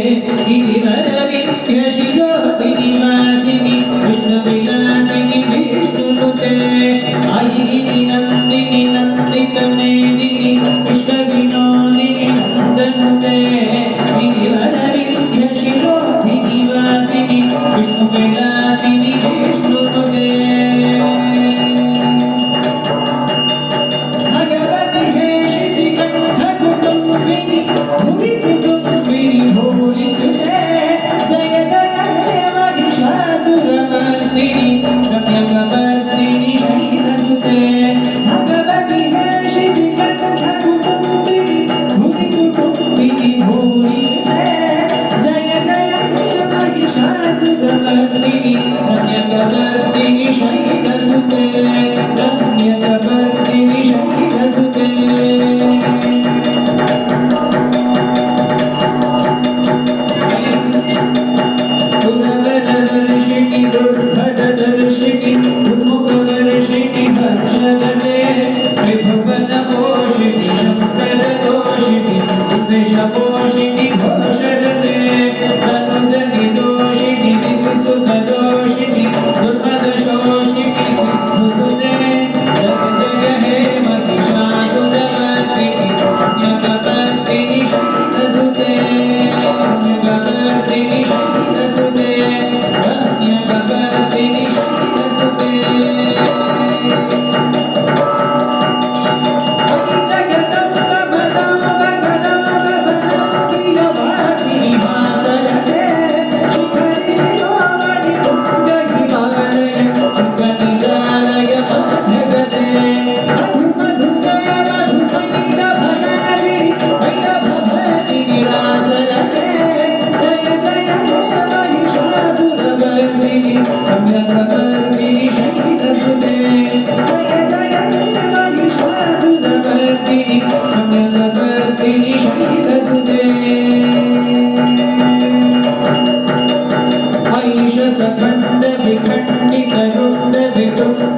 गिरिवरविद्यशिरोधिनिवासिनि विष्णुविलासिनि विष्णुनुते आयिनि नन्दिनि नन्दितमेदिनि विश्वविनोदिनि नन्दनुते गिरिवरविद्यशिरोधिनिवासिनि विष्णुविलासिनि विष्णुनुते भगवति हेशिति कंठकुटुम्बिनि भुवि कुटुम्बिनि भूरिकृते जय जय हे महिषासुरमर्दिनि रम्यकपर्दिनि शैलसुते भगवति हेशिति कंठकुटुम्बिनि भुवि कुटुम्बिनि भूरिकृते जय जय हे महिषासुरमर्दिनि रम्यकपर्दिनि शैलसुते रम्यकपर्दिनि शैलसुते सुरवरवर्षिणि दुर्धरदर्शिनि दुर्मुखवर्षिणि हर्षदते त्रिभुवनपोषिणि शङ्करदोषिणि विद्वेषपोषिणि घोषरते तनुजनिदोषिणि विधिसुतदोषिणि दुर्मदशोषिणि सिद्धुसुते जय जय हे महिषासुरमर्दिनि रम्यकपर्दिनि शैलसुते रम्यकपर्दिनि शैलसुते रम्यकपर्दिनि शैलसुते प्रियवासिनि वासरते शिखरि शिरोमणि तुङ्गहिमालय शुकनिजालय मध्यगते मधुमधुके मधुमैडभनागिरि वैडभभर्दिनि वासरते जय जय हे महिषासुरमर्दिनि रम्यकपर्दिनि शैलसुते